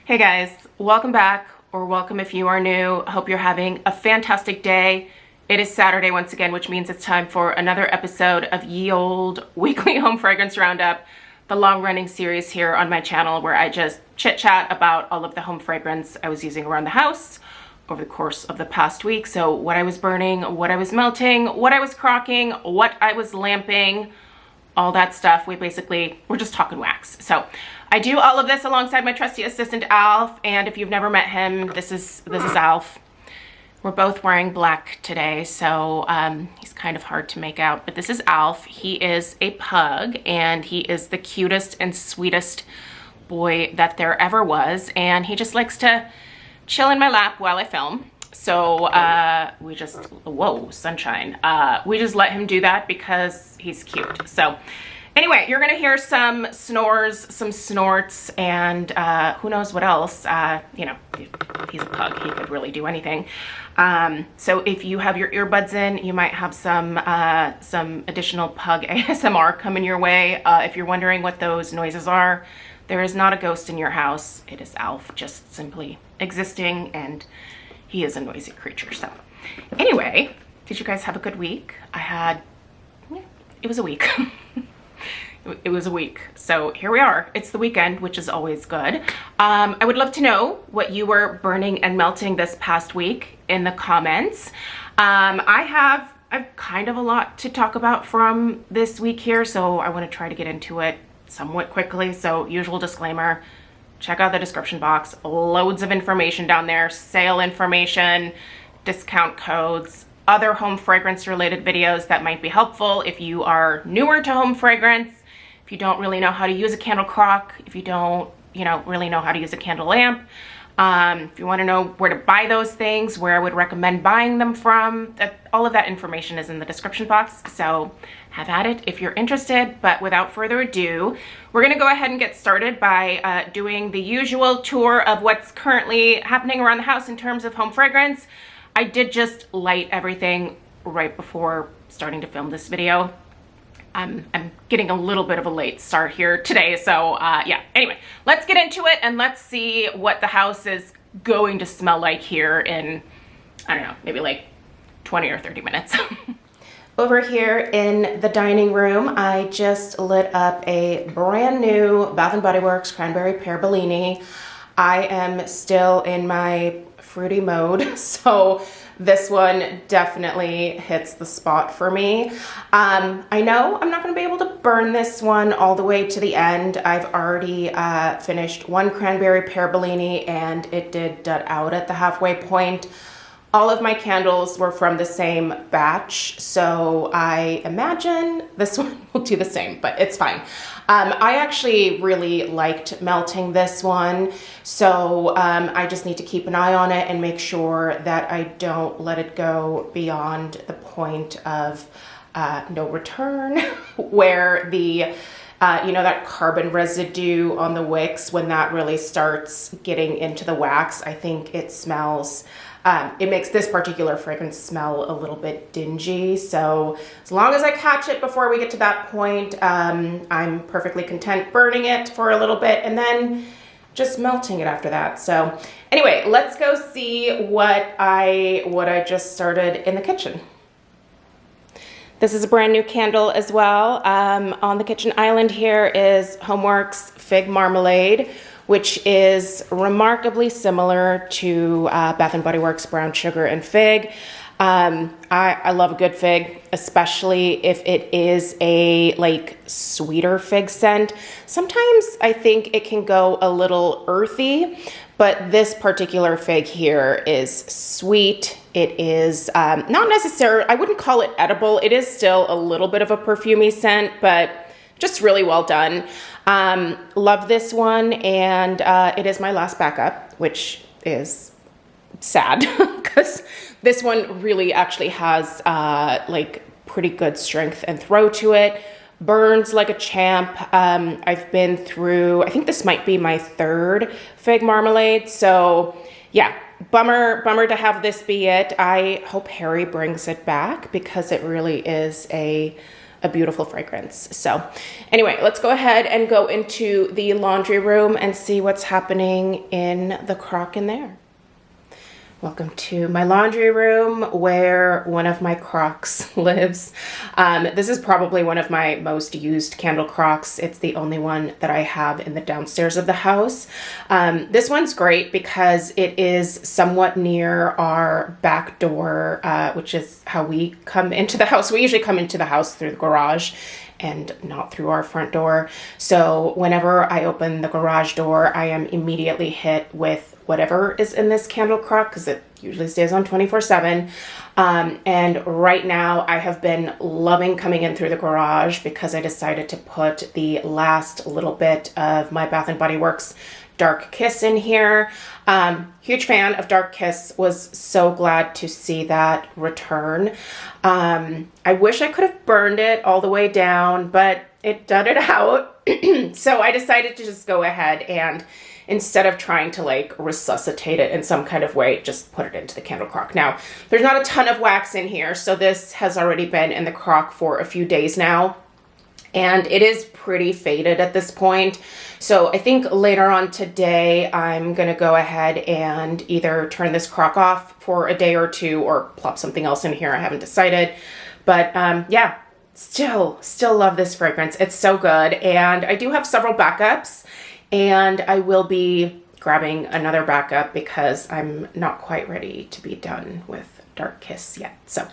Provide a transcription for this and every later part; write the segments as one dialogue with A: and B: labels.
A: Hey guys, welcome back, or welcome if you are new. I hope you're having a fantastic day. It is Saturday once again, which means it's time for another episode of Ye Olde Weekly Home Fragrance Roundup, the long-running series here on my channel where I just chit-chat about all of the home fragrance I was using around the house over the course of the past week. So what I was burning, what I was melting, what I was crocking, what I was lamping, all that stuff. We're just talking wax. So I do all of this alongside my trusty assistant, Alf. And if you've never met him, this is Alf. We're both wearing black today, so he's kind of hard to make out, but this is Alf. He is a pug, and he is the cutest and sweetest boy that there ever was. And he just likes to chill in my lap while I film. So we just, whoa, sunshine. We just let him do that because he's cute. So anyway, you're gonna hear some snores, some snorts, and who knows what else. You know, he's a pug, he could really do anything. So if you have your earbuds in, you might have some additional pug ASMR coming your way. If you're wondering what those noises are, there is not a ghost in your house. It is Alf just simply existing, and he is a noisy creature. So anyway, did you guys have a good week? It was a week. It was a week. So here we are. It's the weekend, which is always good. I would love to know what you were burning and melting this past week in the comments. I've kind of a lot to talk about from this week here, so I want to try to get into it somewhat quickly. So usual disclaimer, check out the description box. Loads of information down there, sale information, discount codes, other home fragrance related videos that might be helpful if you are newer to home fragrance, if you don't really know how to use a candle croc, if you don't, really know how to use a candle lamp. If you want to know where to buy those things, where I would recommend buying them from, all of that information is in the description box. So have at it if you're interested. But without further ado, we're going to go ahead and get started by doing the usual tour of what's currently happening around the house in terms of home fragrance. I did just light everything right before starting to film this video. I'm getting a little bit of a late start here today, so yeah. Anyway, let's get into it and let's see what the house is going to smell like here in, I don't know, maybe like 20 or 30 minutes. Over here in the dining room, I just lit up a brand new Bath & Body Works Cranberry Pear Bellini. I am still in my fruity mode, so this one definitely hits the spot for me. I know I'm not going to be able to burn this one all the way to the end. I've already finished one Cranberry Pear Bellini, and it did dut out at the halfway point. All of my candles were from the same batch, so I imagine this one will do the same, but it's fine. I actually really liked melting this one, so I just need to keep an eye on it and make sure that I don't let it go beyond the point of no return, where the that carbon residue on the wicks, when that really starts getting into the wax, I think it smells, it makes this particular fragrance smell a little bit dingy. So as long as I catch it before we get to that point, I'm perfectly content burning it for a little bit and then just melting it after that. So anyway, let's go see what I just started in the kitchen. This is a brand new candle as well. On the kitchen island here is HomeWorx Fig Marmalade, which is remarkably similar to Bath & Body Works Brown Sugar and Fig. I love a good fig, especially if it is a sweeter fig scent. Sometimes I think it can go a little earthy, but this particular fig here is sweet. It is not necessarily, I wouldn't call it edible. It is still a little bit of a perfumey scent, but just really well done. Love this one, and it is my last backup, which is sad because this one really actually has pretty good strength and throw to it. Burns like a champ. I've been through, I think this might be my third fig marmalade, so yeah, bummer to have this be it. I hope Harry brings it back because it really is a a beautiful fragrance. So anyway, let's go ahead and go into the laundry room and see what's happening in the crock in there. Welcome to my laundry room where one of my crocs lives. This is probably one of my most used candle crocs. It's the only one that I have in the downstairs of the house. This one's great because it is somewhat near our back door, which is how we come into the house. We usually come into the house through the garage and not through our front door. So whenever I open the garage door, I am immediately hit with whatever is in this candle crock because it usually stays on 24/7. And right now I have been loving coming in through the garage because I decided to put the last little bit of my Bath & Body Works Dark Kiss in here. Huge fan of Dark Kiss, was so glad to see that return. I wish I could have burned it all the way down, but it did it out. So I decided to just go ahead and instead of trying to like resuscitate it in some kind of way, just put it into the candle crock. Now, there's not a ton of wax in here, so this has already been in the crock for a few days now. And it is pretty faded at this point. So I think later on today, I'm going to go ahead and either turn this crock off for a day or two or plop something else in here. I haven't decided. But yeah, still love this fragrance. It's so good. And I do have several backups. And I will be grabbing another backup because I'm not quite ready to be done with Dark Kiss yet. So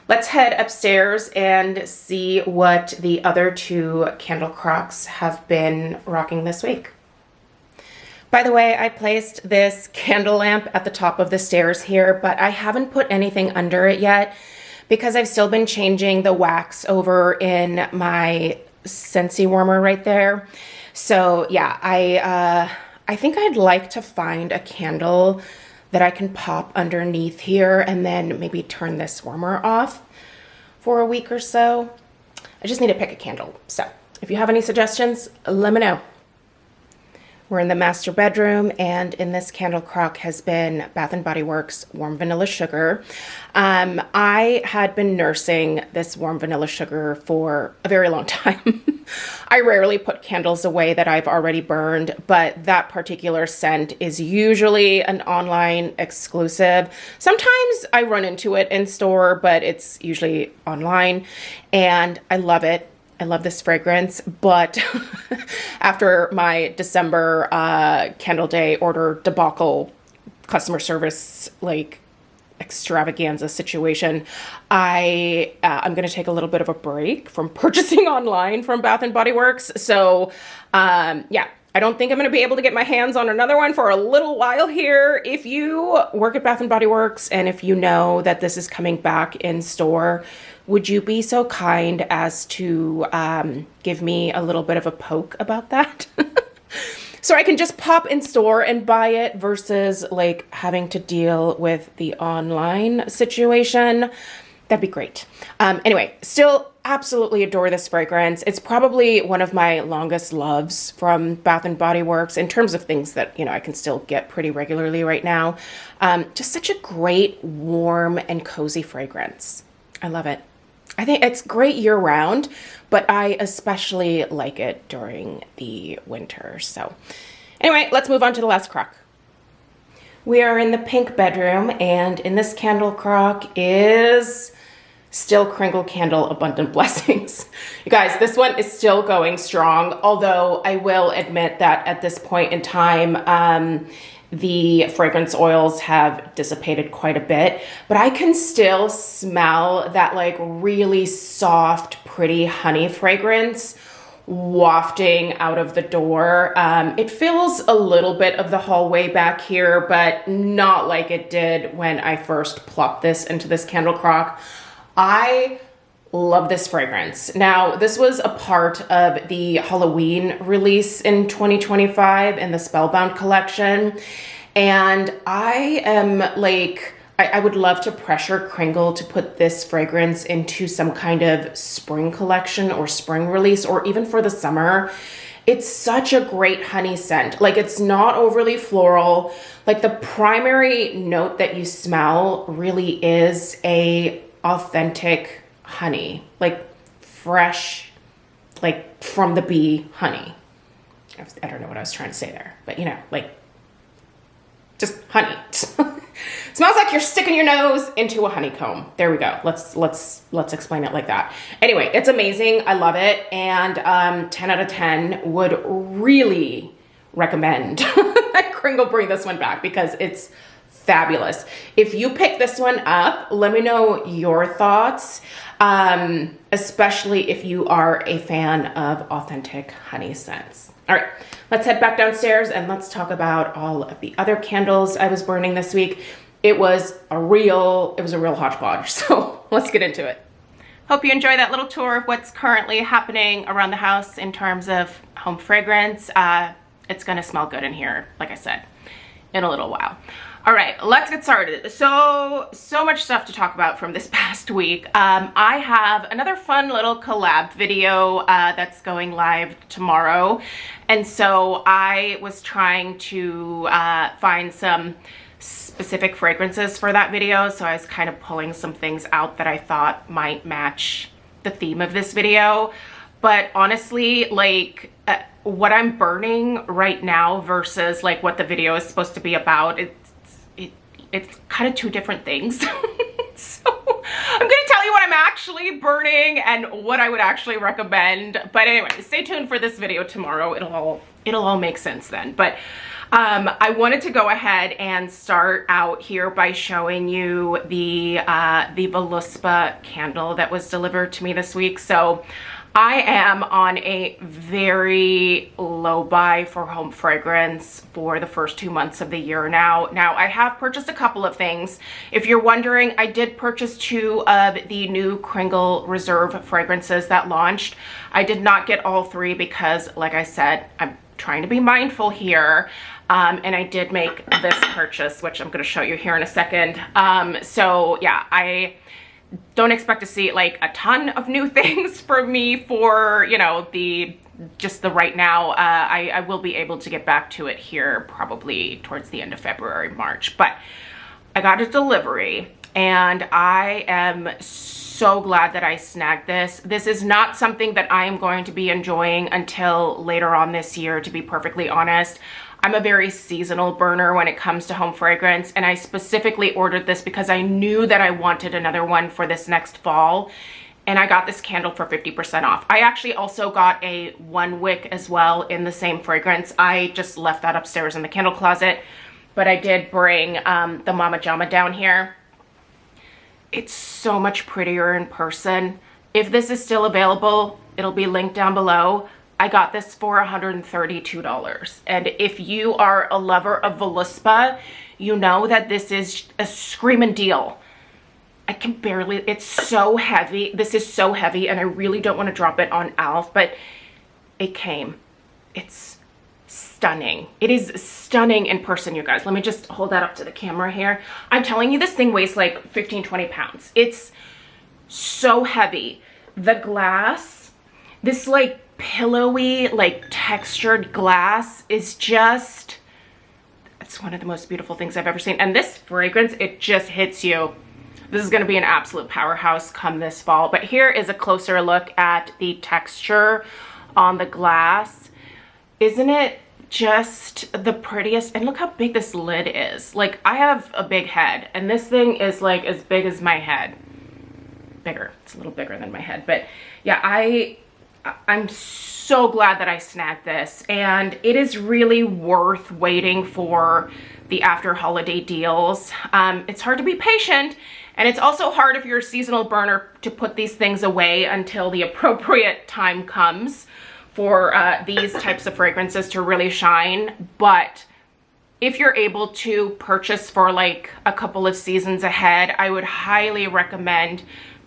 A: let's head upstairs and see what the other two candle crocs have been rocking this week. By the way, I placed this candle lamp at the top of the stairs here, but I haven't put anything under it yet because I've still been changing the wax over in my scentsy warmer right there. So yeah, I think I'd like to find a candle that I can pop underneath here and then maybe turn this warmer off for a week or so. I just need to pick a candle. So if you have any suggestions, let me know. We're in the master bedroom, and in this candle crock has been Bath & Body Works Warm Vanilla Sugar. I had been nursing this Warm Vanilla Sugar for a very long time. I rarely put candles away that I've already burned, but that particular scent is usually an online exclusive. Sometimes I run into it in store, but it's usually online, and I love it. I love this fragrance, but after my December Candle Day order debacle customer service like extravaganza situation, I'm going to take a little bit of a break from purchasing online from Bath & Body Works. So yeah, I don't think I'm going to be able to get my hands on another one for a little while here. If you work at Bath & Body Works and if you know that this is coming back in store, would you be so kind as to give me a little bit of a poke about that? So I can just pop in store and buy it versus like having to deal with the online situation. That'd be great. Anyway, still absolutely adore this fragrance. It's probably one of my longest loves from Bath & Body Works in terms of things that, you know, I can still get pretty regularly right now. Just such a great, warm and cozy fragrance. I love it. I think it's great year-round, but I especially like it during the winter. So anyway, let's move on to the last crock. We are in the pink bedroom, and in this candle crock is still Cringle Candle Abundant Blessings. You guys, this one is still going strong, although I will admit that at this point in time, the fragrance oils have dissipated quite a bit, but I can still smell that like really soft, pretty honey fragrance wafting out of the door. It fills a little bit of the hallway back here, but not like it did when I first plopped this into this candle crock. I love this fragrance. Now, this was a part of the Halloween release in 2025 in the Spellbound collection. And I am like, I would love to pressure Cringle to put this fragrance into some kind of spring collection or spring release, or even for the summer. It's such a great honey scent. Like, it's not overly floral. Like, the primary note that you smell really is a authentic honey, like fresh, like from the bee honey. I don't know what I was trying to say there, but you know, like just honey. Smells like you're sticking your nose into a honeycomb. There we go. Let's explain it like that. Anyway, it's amazing. I love it. And 10 out of 10 would really recommend that Cringle bring this one back because it's fabulous. If you pick this one up, let me know your thoughts, especially if you are a fan of authentic honey scents. All right, let's head back downstairs and let's talk about all of the other candles I was burning this week. It was a real hodgepodge, so let's get into it. Hope you enjoy that little tour of what's currently happening around the house in terms of home fragrance. It's gonna smell good in here, like I said, in a little while. All right, let's get started. So much stuff to talk about from this past week. I have another fun little collab video that's going live tomorrow. And so I was trying to find some specific fragrances for that video. So I was kind of pulling some things out that I thought might match the theme of this video. But honestly, like what I'm burning right now versus like what the video is supposed to be about, it's kind of two different things. So I'm gonna tell you what I'm actually burning and what I would actually recommend. But anyway, stay tuned for this video tomorrow. It'll all make sense then. But I wanted to go ahead and start out here by showing you the voluspa candle that was delivered to me this week. So I am on a very low buy for home fragrance for the first 2 months of the year now. Now, I have purchased a couple of things. If you're wondering, I did purchase 2 of the new Cringle Reserve fragrances that launched. I did not get all 3 because, like I said, I'm trying to be mindful here. And I did make this purchase, which I'm going to show you here in a second. So yeah, I don't expect to see like a ton of new things for me for, you know, just the right now. I will be able to get back to it here probably towards the end of February, March. But I got a delivery and I am so glad that I snagged this. This is not something that I am going to be enjoying until later on this year, to be perfectly honest. I'm a very seasonal burner when it comes to home fragrance, and I specifically ordered this because I knew that I wanted another one for this next fall, and I got this candle for 50% off. I actually also got a 1 wick as well in the same fragrance. I just left that upstairs in the candle closet, but I did bring the Mama Jama down here. It's so much prettier in person. If this is still available, it'll be linked down below. I got this for $132. And if you are a lover of voluspa, you know that this is a screaming deal. I can barely, it's so heavy. This is so heavy and I really don't want to drop it on Alf, but it came. It's stunning. It is stunning in person, you guys. Let me just hold that up to the camera here. I'm telling you, this thing weighs like 15, 20 pounds. It's so heavy. The glass, this like pillowy, like textured glass is just, it's one of the most beautiful things I've ever seen. And this fragrance, it just hits you. This is going to be an absolute powerhouse come this fall. But here is a closer look at the texture on the glass. Isn't it just the prettiest? And look how big this lid is. Like, I have a big head and this thing is like as big as my head. Bigger. It's a little bigger than my head. But yeah, I'm so glad that I snagged this, and it is really worth waiting for the after holiday deals. It's hard to be patient, and it's also hard if you're a seasonal burner to put these things away until the appropriate time comes for these types of fragrances to really shine. But if you're able to purchase for like a couple of seasons ahead, I would highly recommend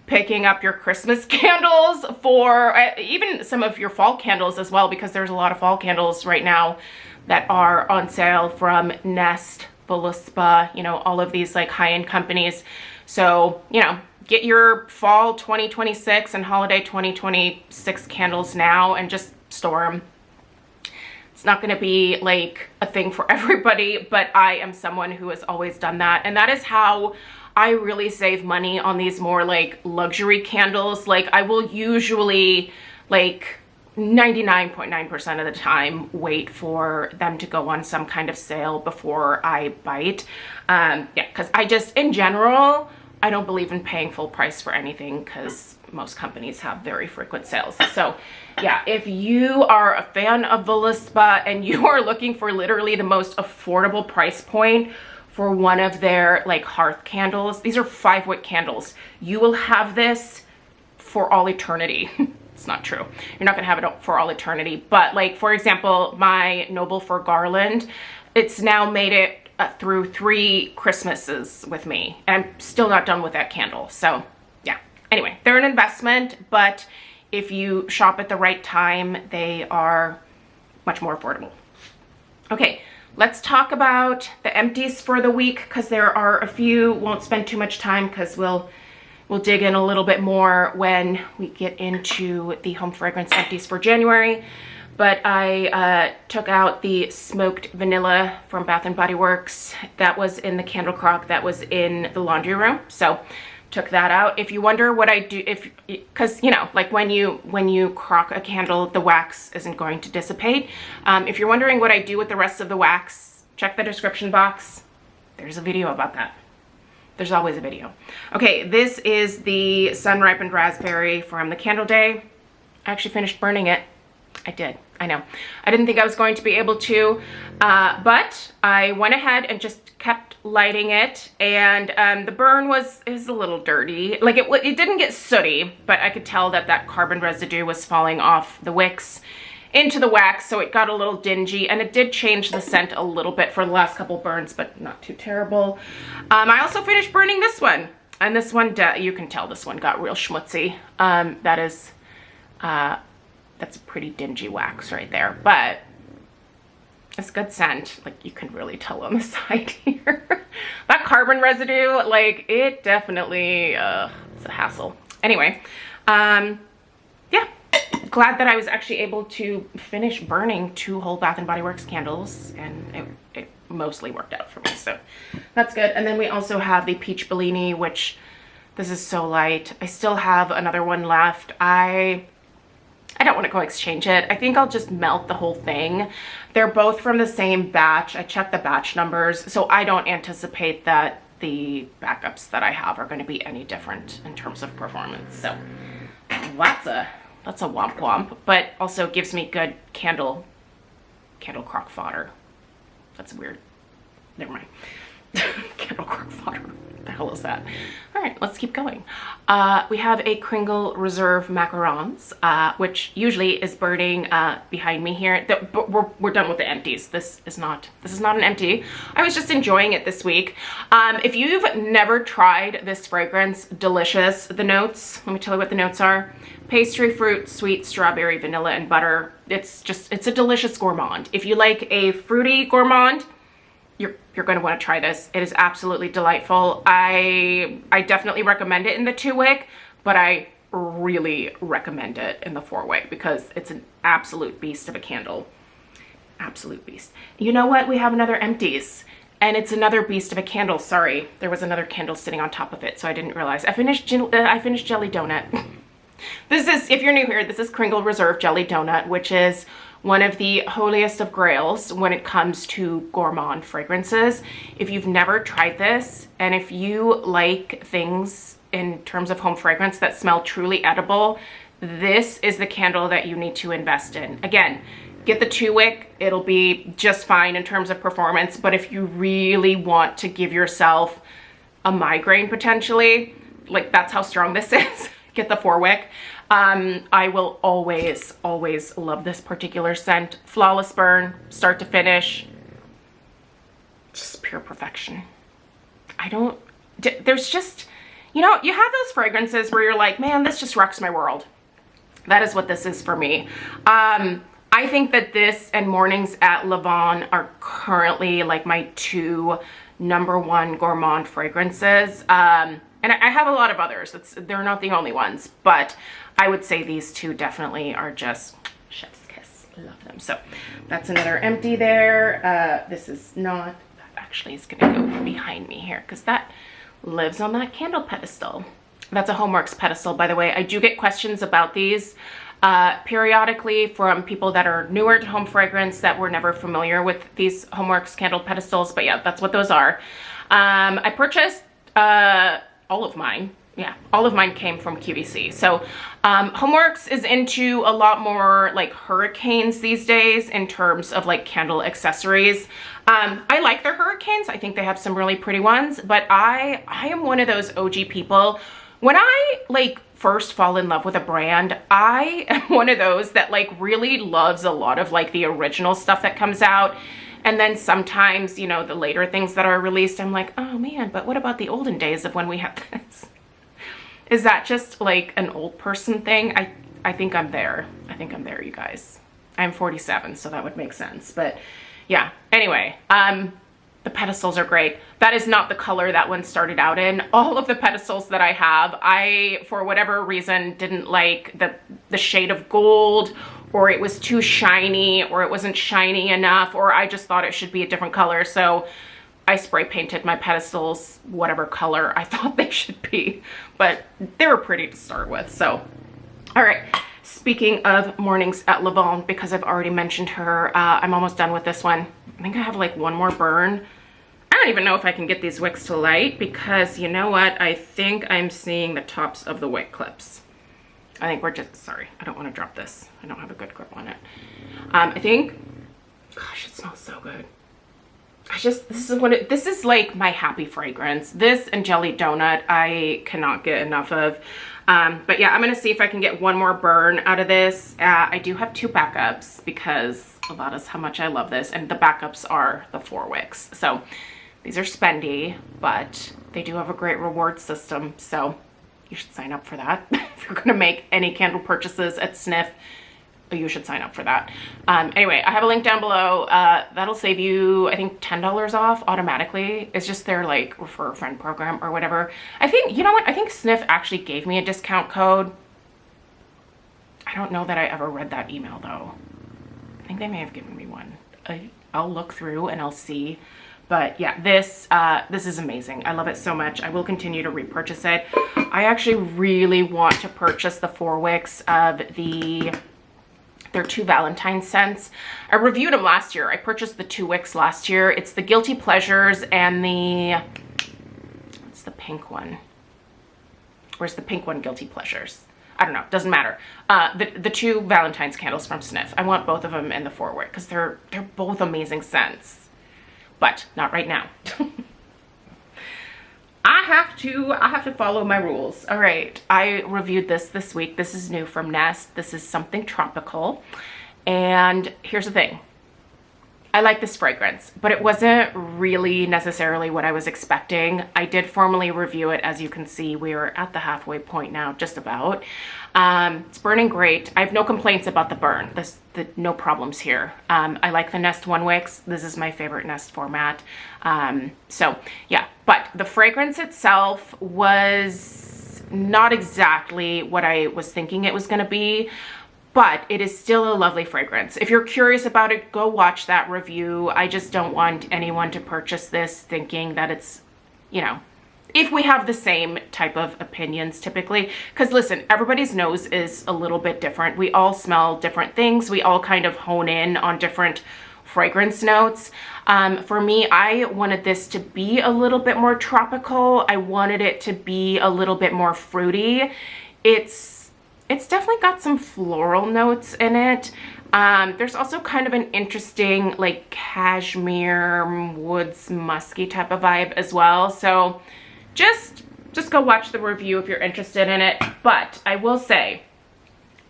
A: picking up your Christmas candles for even some of your fall candles as well, because there's a lot of fall candles right now that are on sale from Nest, voluspa, you know, all of these like high-end companies. So, you know, get your fall 2026 and holiday 2026 candles now and just store them. It's not going to be like a thing for everybody, but I am someone who has always done that. And that is how I really save money on these more like luxury candles. Like I will usually like 99.9% of the time wait for them to go on some kind of sale before I bite. Yeah, because I just, in general, I don't believe in paying full price for anything because most companies have very frequent sales. So yeah, if you are a fan of voluspa and you are looking for literally the most affordable price point for one of their like hearth candles, these are 5-wick candles. You will have this for all eternity. It's not true. You're not gonna have it for all eternity. But like, for example, my Noble for Garland, it's now made it through 3 Christmases with me. And I'm still not done with that candle. So yeah, anyway, they're an investment, but if you shop at the right time, they are much more affordable. Okay, let's talk about the empties for the week because there are a few. Won't spend too much time because we'll dig in a little bit more when we get into the home fragrance empties for January. But I took out the smoked vanilla from Bath & Body Works. That was in the candle crock that was in the laundry room. So took that out. If you wonder what I do, because you know, like when you crock a candle, the wax isn't going to dissipate. If you're wondering what I do with the rest of the wax, check the description box. There's a video about that. There's always a video. Okay, this is the Sun Ripened Raspberry from the Candle Day. I actually finished burning it. I did, I know. I didn't think I was going to be able to, but I went ahead and just kept lighting it, and the burn is a little dirty. Like it didn't get sooty, but I could tell that that carbon residue was falling off the wicks into the wax, so it got a little dingy, and it did change the scent a little bit for the last couple burns, but not too terrible. I also finished burning this one, and this one, you can tell this one got real schmutzy. That's a pretty dingy wax right there, but it's good scent. Like you can really tell on the side here. That carbon residue, like it definitely, it's a hassle. Anyway, yeah, glad that I was actually able to finish burning 2 whole Bath & Body Works candles, and it mostly worked out for me, so that's good. And then we also have the Peach Bellini, which this is so light. I still have another one left. I don't want to go exchange it. I think I'll just melt the whole thing. They're both from the same batch. I checked the batch numbers, so I don't anticipate that the backups that I have are going to be any different in terms of performance. So that's a womp womp, but also gives me good candle crock fodder. That's weird. Never mind. Candle crock fodder. What the hell is that? All right, let's keep going. We have a Cringle Reserve Macarons, which usually is burning behind me here. But we're done with the empties. This is not an empty. I was just enjoying it this week. If you've never tried this fragrance, delicious. The notes, let me tell you what the notes are. Pastry, fruit, sweet, strawberry, vanilla, and butter. It's a delicious gourmand. If you like a fruity gourmand, you're going to want to try this. It is absolutely delightful. I definitely recommend it in the 2-wick, but I really recommend it in the 4-wick because it's an absolute beast of a candle. Absolute beast. You know what? We have another empties, and it's another beast of a candle. Sorry, there was another candle sitting on top of it, so I didn't realize. I finished Jelly Donut. This is, if you're new here, this is Cringle Reserve Jelly Donut, which is one of the holiest of grails when it comes to gourmand fragrances. If you've never tried this, and if you like things in terms of home fragrance that smell truly edible, this is the candle that you need to invest in. Again, get the 2-wick, it'll be just fine in terms of performance, but if you really want to give yourself a migraine potentially, like that's how strong this is, get the 4-wick. I will always love this particular scent. Flawless burn, start to finish. Just pure perfection. There's just, you know, you have those fragrances where you're like, man, this just rocks my world. That is what this is for me. I think that this and Mornings at Lavon are currently like my 2 #1 gourmand fragrances. And I have a lot of others. They're not the only ones, but I would say these 2 definitely are just chef's kiss. love them. So that's another empty there. This is not, that actually is gonna go behind me here because that lives on that candle pedestal. That's a HomeWorx pedestal, by the way. I do get questions about these periodically from people that are newer to home fragrance that were never familiar with these HomeWorx candle pedestals. But yeah, that's what those are. I purchased all of mine. Yeah, all of mine came from QVC. So HomeWorx is into a lot more like hurricanes these days in terms of like candle accessories. I like their hurricanes. I think they have some really pretty ones, but I am one of those OG people. When I like first fall in love with a brand, I am one of those that like really loves a lot of like the original stuff that comes out. And then sometimes, you know, the later things that are released, I'm like, oh man, but what about the olden days of when we had this? Is that just like an old person thing? I think I'm there. I think I'm there, you guys. I'm 47, so that would make sense. But yeah, anyway, the pedestals are great. That is not the color that one started out in. All of the pedestals that I have, I, for whatever reason, didn't like the shade of gold, or it was too shiny, or it wasn't shiny enough, or I just thought it should be a different color. So I spray painted my pedestals whatever color I thought they should be, but they were pretty to start with. So, all right. Speaking of mornings at Lavon, because I've already mentioned her, I'm almost done with this one. I think I have like one more burn. I don't even know if I can get these wicks to light because you know what? I think I'm seeing the tops of the wick clips. I think we're just, sorry, I don't want to drop this. I don't have a good grip on it. I think, gosh, it smells so good. This is like my happy fragrance. This and Jelly Donut, I cannot get enough of. But yeah, I'm gonna see if I can get one more burn out of this. I do have 2 backups because that is how much I love this. And the backups are the 4 wicks. So these are spendy, but they do have a great reward system. So you should sign up for that. If you're gonna make any candle purchases at Sniff, you should sign up for that. Anyway, I have a link down below. That'll save you, I think, $10 off automatically. It's just their like refer a friend program or whatever. I think, you know what? I think Sniff actually gave me a discount code. I don't know that I ever read that email though. I think they may have given me one. I'll look through and I'll see. But yeah, this is amazing. I love it so much. I will continue to repurchase it. I actually really want to purchase the 4 wicks of their 2 Valentine scents. I reviewed them last year. I purchased the 2 wicks last year. It's the Guilty Pleasures and what's the pink one? Where's the pink one? Guilty Pleasures. I don't know. Doesn't matter. The 2 Valentine's candles from Sniff. I want both of them in the 4 wick because they're both amazing scents. But not right now. I have to follow my rules. All right, I reviewed this week. This is new from Nest. This is Something Tropical. And here's the thing. I like this fragrance, but it wasn't really necessarily what I was expecting. I did formally review it. As you can see, we are at the halfway point now, just about. It's burning great. I have no complaints about the burn. No problems here. I like the Nest 1 wicks. This is my favorite Nest format. So yeah, but the fragrance itself was not exactly what I was thinking it was going to be. But it is still a lovely fragrance. If you're curious about it, go watch that review. I just don't want anyone to purchase this thinking that it's, you know, if we have the same type of opinions typically. Because listen, everybody's nose is a little bit different. We all smell different things. We all kind of hone in on different fragrance notes. For me, I wanted this to be a little bit more tropical. I wanted it to be a little bit more fruity. It's definitely got some floral notes in it. There's also kind of an interesting like cashmere, woods, musky type of vibe as well. So just go watch the review if you're interested in it. But I will say,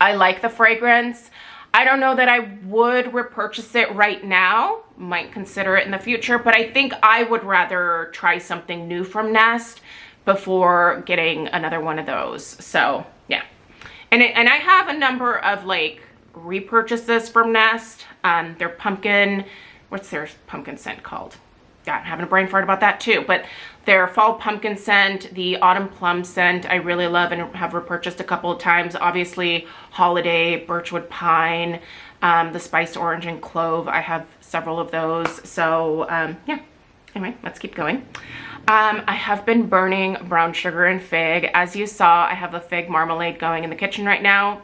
A: I like the fragrance. I don't know that I would repurchase it right now. Might consider it in the future, but I think I would rather try something new from Nest before getting another one of those. So yeah. And I have a number of like repurchases from Nest. Their pumpkin, what's their pumpkin scent called? God, I'm having a brain fart about that too. But their fall pumpkin scent, the autumn plum scent, I really love and have repurchased a couple of times. Obviously, holiday, birchwood pine, the spiced orange and clove. I have several of those. So yeah, anyway, let's keep going. I have been burning brown sugar and fig. As you saw, I have a fig marmalade going in the kitchen right now.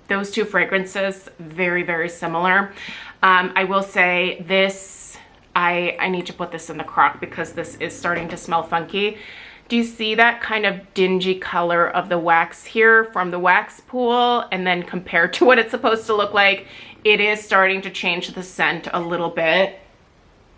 A: Those two fragrances, very, very similar. I will say this, I need to put this in the crock because this is starting to smell funky. Do you see that kind of dingy color of the wax here from the wax pool? And then compared to what it's supposed to look like, it is starting to change the scent a little bit.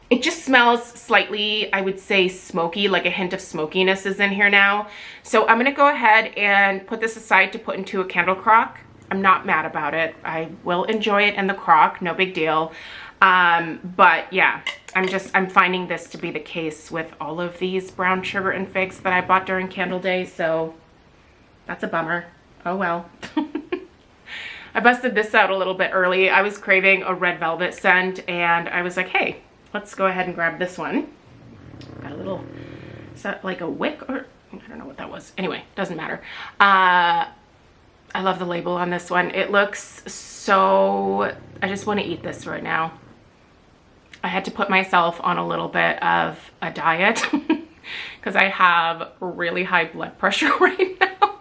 A: It just smells slightly, I would say, smoky, like a hint of smokiness is in here now. So I'm gonna go ahead and put this aside to put into a candle crock. I'm not mad about it. I will enjoy it in the crock, no big deal. But yeah, I'm finding this to be the case with all of these brown sugar and figs that I bought during Candle Day, so that's a bummer. Oh well. I busted this out a little bit early. I was craving a red velvet scent, and I was like, hey, let's go ahead and grab this one. Got a little, is that like a wick or, I don't know what that was. Anyway, doesn't matter. I love the label on this one. It looks so, I just want to eat this right now. I had to put myself on a little bit of a diet because I have really high blood pressure right now.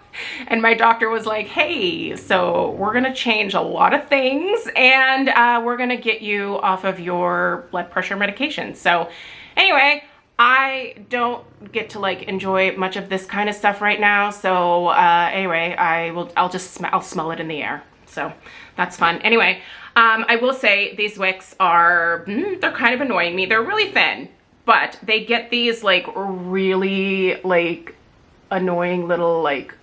A: And my doctor was like, hey, so we're going to change a lot of things and we're going to get you off of your blood pressure medication. So anyway, I don't get to like enjoy much of this kind of stuff right now. So anyway, I'll smell it in the air. So that's fun. Anyway, I will say these wicks are, they're kind of annoying me. They're really thin, but they get these like really like annoying little like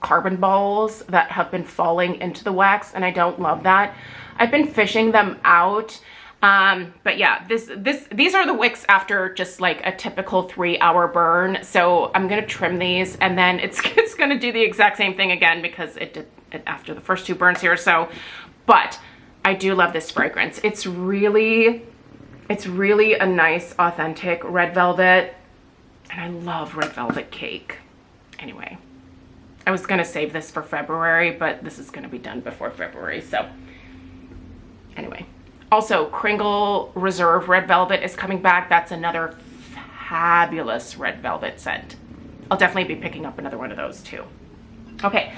A: carbon balls that have been falling into the wax, and I don't love that. I've been fishing them out. But yeah, these are the wicks after just like a typical 3-hour burn. So I'm going to trim these, and then it's going to do the exact same thing again because it did it after the first 2 burns here. So, but I do love this fragrance. It's really a nice, authentic red velvet, and I love red velvet cake. Anyway, I was going to save this for February, but this is going to be done before February. So anyway. Also, Cringle Reserve Red Velvet is coming back. That's another fabulous red velvet scent. I'll definitely be picking up another one of those too. Okay,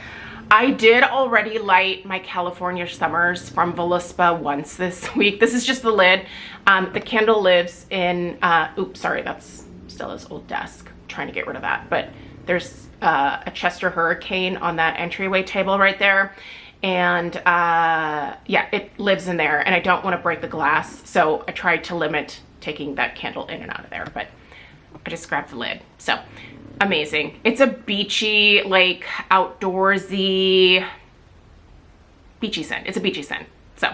A: I did already light my California Summers from Voluspa once this week. This is just the lid. The candle lives in, oops, sorry, that's still his old desk. I'm trying to get rid of that. But there's a Chester Hurricane on that entryway table right there. And yeah, it lives in there, and I don't want to break the glass, so I tried to limit taking that candle in and out of there, but I just grabbed the lid. So amazing. It's a beachy, like outdoorsy beachy scent. It's a beachy scent. So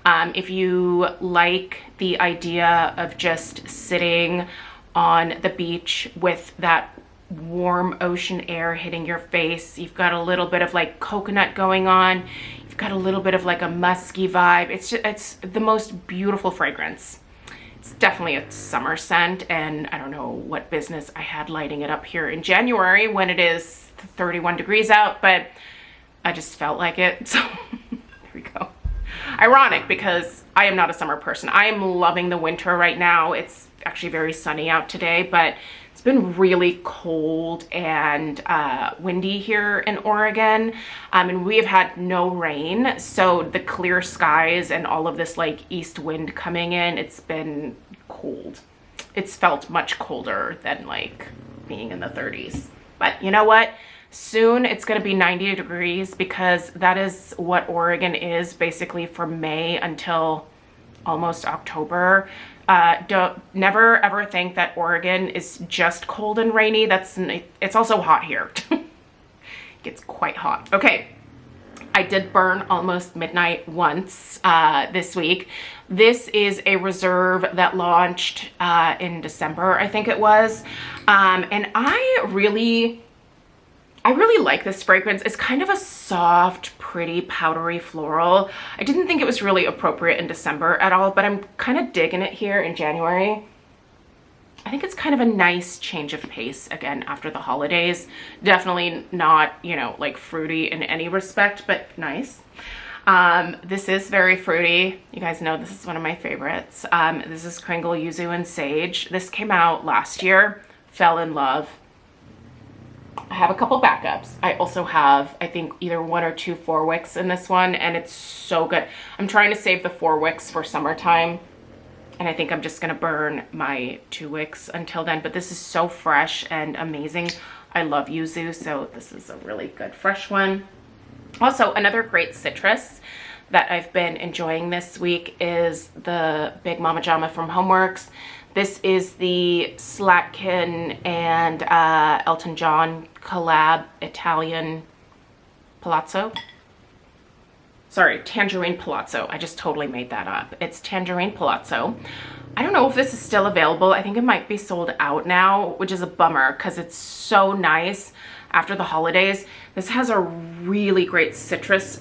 A: if you like the idea of just sitting on the beach with that warm ocean air hitting your face, you've got a little bit of like coconut going on, you've got a little bit of like a musky vibe. It's the most beautiful fragrance. It's definitely a summer scent, and I don't know what business I had lighting it up here in January when it is 31 degrees out, but I just felt like it. So there we go. Ironic because I am not a summer person. I am loving the winter right now. It's actually very sunny out today, but it's been really cold and windy here in Oregon, and we have had no rain. So the clear skies and all of this like east wind coming in, it's been cold. It's felt much colder than like being in the 30s. But you know what? Soon it's going to be 90 degrees because that is what Oregon is basically from May until almost October. Never ever think that Oregon is just cold and rainy. It's also hot here. It gets quite hot. Okay, I did burn almost midnight once this week. This is a reserve that launched in December, I think it was, and I really like this fragrance. It's kind of a soft, pretty, powdery floral. I didn't think it was really appropriate in December at all, but I'm kind of digging it here in January. I think it's kind of a nice change of pace again after the holidays. Definitely not, you know, like fruity in any respect, but nice. This is very fruity. You guys know this is one of my favorites. This is Cringle, Yuzu, and Sage. This came out last year. Fell in love. I have a couple backups. I also have, I think, either 1 or 2 4 wicks in this one, and it's so good. I'm trying to save the 4 wicks for summertime, and I think I'm just gonna burn my 2 wicks until then, but this is so fresh and amazing. I love yuzu, so this is a really good fresh one. Also, another great citrus that I've been enjoying this week is the Big Mama Jama from HomeWorx. This is the Slatkin and Elton John collab Italian Palazzo. Sorry, Tangerine Palazzo. I just totally made that up. It's Tangerine Palazzo. I don't know if this is still available. I think it might be sold out now, which is a bummer because it's so nice after the holidays. This has a really great citrus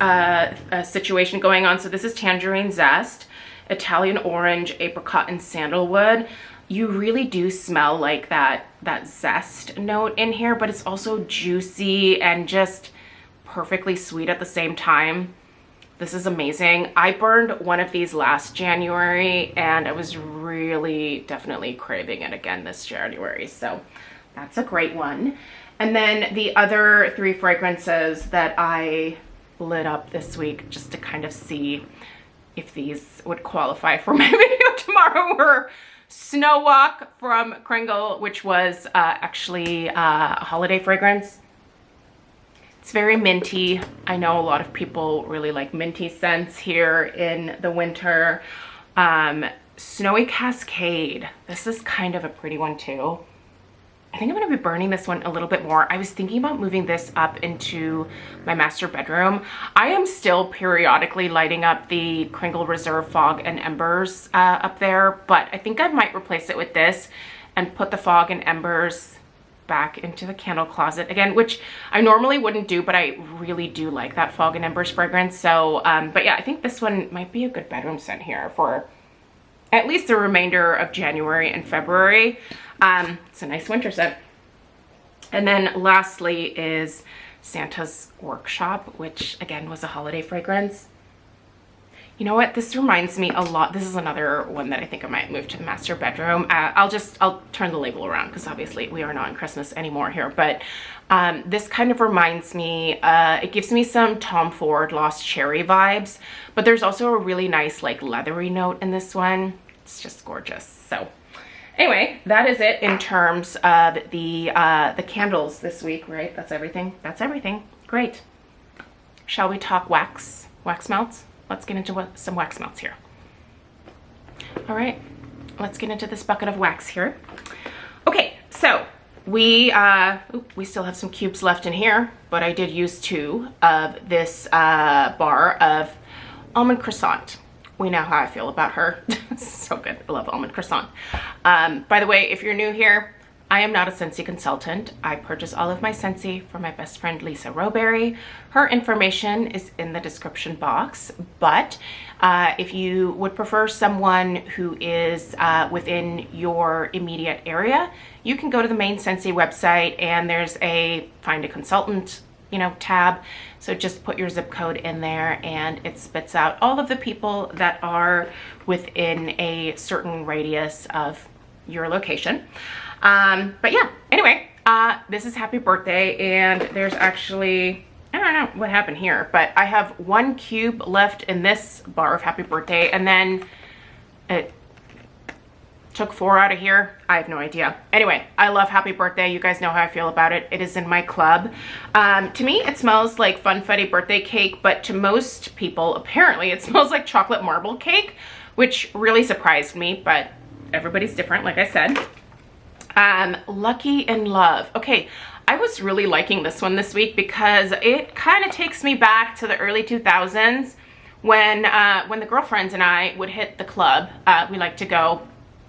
A: situation going on. So this is Tangerine Zest, Italian Orange, Apricot, and Sandalwood. You really do smell like that zest note in here, but it's also juicy and just perfectly sweet at the same time. This is amazing. I burned one of these last January and I was really definitely craving it again this January. So that's a great one. And then the other 3 fragrances that I lit up this week just to kind of see if these would qualify for my video tomorrow were Snow Walk from Cringle, which was actually a holiday fragrance. It's very minty. I know a lot of people really like minty scents here in the winter. Snowy Cascade. This is kind of a pretty one too. I think I'm going to be burning this one a little bit more. I was thinking about moving this up into my master bedroom. I am still periodically lighting up the Cringle Reserve Fog and Embers up there, but I think I might replace it with this and put the Fog and Embers back into the candle closet again, which I normally wouldn't do, but I really do like that Fog and Embers fragrance. So, but yeah, I think this one might be a good bedroom scent here for at least the remainder of January and February. It's a nice winter scent. And then lastly is Santa's Workshop, which again was a holiday fragrance. You know what? This reminds me a lot. This is another one that I think I might move to the master bedroom. I'll turn the label around because obviously we are not in Christmas anymore here. But this kind of reminds me, it gives me some Tom Ford Lost Cherry vibes. But there's also a really nice like leathery note in this one. It's just gorgeous. So anyway, that is it in terms of the candles this week, right? That's everything. That's everything. Great. Shall we talk wax melts? Let's get into some wax melts here. All right, let's get into this bucket of wax here. Okay, so we still have some cubes left in here, but I did use 2 of this bar of almond croissant. We know how I feel about her. So good. I love almond croissant. By the way, if you're new here, I am not a Scentsy consultant. I purchase all of my Scentsy from my best friend Lisa Roberry. Her information is in the description box, but if you would prefer someone who is within your immediate area, you can go to the main Scentsy website and there's a find a consultant, you know, tab. So just put your zip code in there and it spits out all of the people that are within a certain radius of your location. But yeah, anyway, this is Happy Birthday and there's actually, I don't know what happened here, but I have 1 cube left in this bar of Happy Birthday and then it took 4 out of here. I have no idea. Anyway, I love Happy Birthday. You guys know how I feel about it. It is in my club. To me, it smells like funfetti birthday cake, but to most people, apparently it smells like chocolate marble cake, which really surprised me, but everybody's different, like I said. Lucky in Love. Okay, I was really liking this one this week because it kind of takes me back to the early 2000s when the girlfriends and I would hit the club. We like to go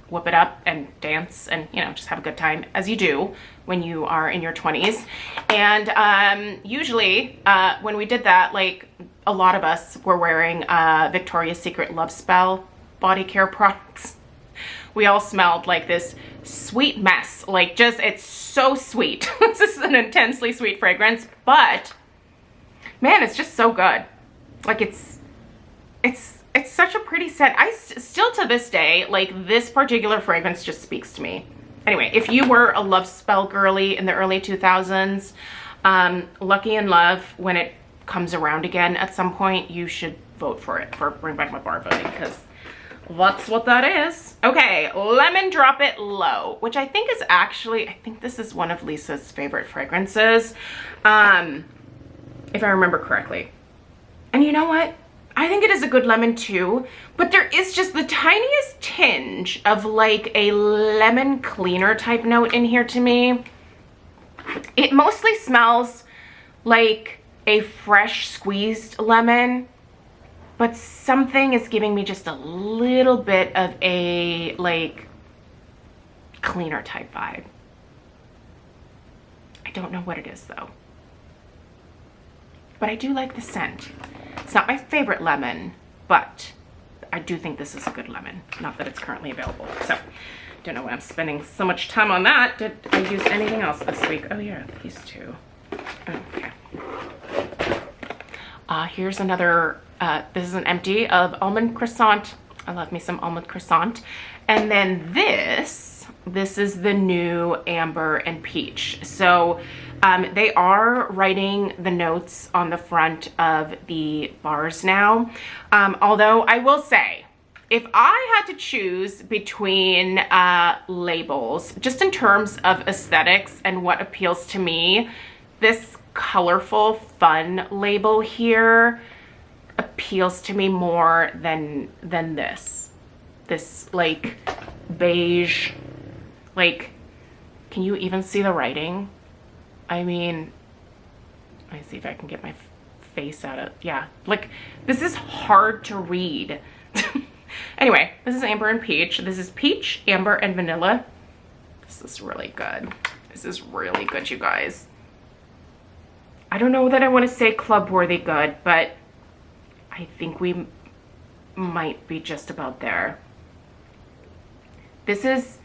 A: whoop it up and dance and, you know, just have a good time, as you do when you are in your 20s. And usually when we did that, like a lot of us were wearing Victoria's Secret Love Spell body care products, we all smelled like this sweet mess. Like, just, it's so sweet. This is an intensely sweet fragrance, but man, it's just so good. Like, it's such a pretty scent. Still to this day, like, this particular fragrance just speaks to me. Anyway, if you were a love spell girly in the early 2000s, Lucky in Love, when it comes around again at some point, you should vote for it, for Bring Back My Bar voting, because that's what that is. Okay, Lemon Drop It Low, which I think is actually, I think this is one of Lisa's favorite fragrances, if I remember correctly. And you know what? I think it is a good lemon too, but there is just the tiniest tinge of like a lemon cleaner type note in here to me. It mostly smells like a fresh squeezed lemon, but something is giving me just a little bit of a like cleaner type vibe. I don't know what it is though, but I do like the scent. It's not my favorite lemon, but I do think this is a good lemon. Not that it's currently available. So, don't know why I'm spending so much time on that. Did I use anything else this week? Oh yeah, these two. Okay. Here's another, this is an empty of almond croissant. I love me some almond croissant. And then this is the new amber and peach. So they are writing the notes on the front of the bars now. Although I will say, if I had to choose between labels, just in terms of aesthetics and what appeals to me, this colorful, fun label here appeals to me more than this. This like beige, like, can you even see the writing? I mean, let me see if I can get my face out of, yeah, like, this is hard to read. Anyway, this is amber and peach. This is peach, amber, and vanilla. This is really good. This is really good, you guys. I don't know that I want to say club worthy good, but I think we might be just about there. This is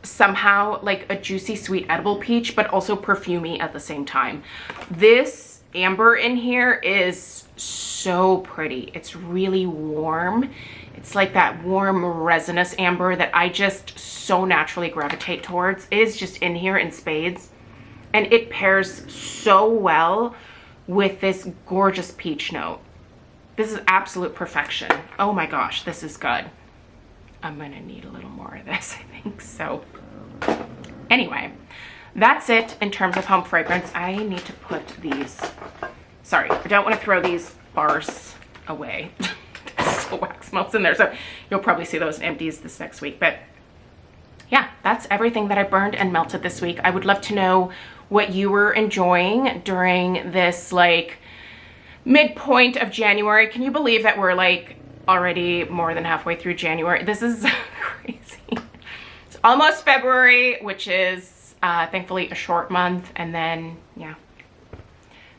A: somehow like a juicy, sweet, edible peach, but also perfumey at the same time. This amber in here is so pretty. It's really warm. It's like that warm, resinous amber that I just so naturally gravitate towards. It is just in here in spades. And it pairs so well with this gorgeous peach note. This is absolute perfection. Oh my gosh, this is good. I'm gonna need a little more of this, I think. So anyway, that's it in terms of home fragrance. I need to put these, sorry, I don't want to throw these bars away. There's still wax melts in there, so you'll probably see those empties this next week. But yeah, that's everything that I burned and melted this week. I would love to know what you were enjoying during this like midpoint of January. Can you believe that we're like already more than halfway through January? This is crazy. It's almost February, which is thankfully a short month, and then yeah,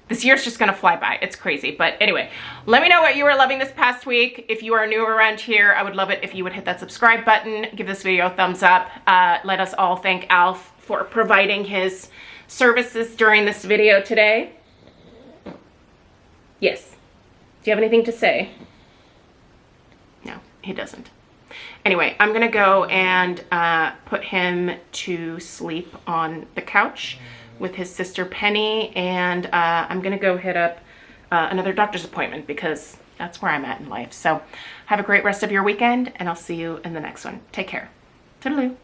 A: this year's just gonna fly by. It's crazy. But anyway, let me know what you were loving this past week. If you are new around here, I would love it if you would hit that subscribe button, give this video a thumbs up. Let us all thank Alf for providing his services during this video today. Yes. Do you have anything to say? No, he doesn't. Anyway, I'm gonna go and put him to sleep on the couch with his sister Penny, and I'm gonna go hit up another doctor's appointment because that's where I'm at in life. So have a great rest of your weekend, and I'll see you in the next one. Take care. Toodaloo.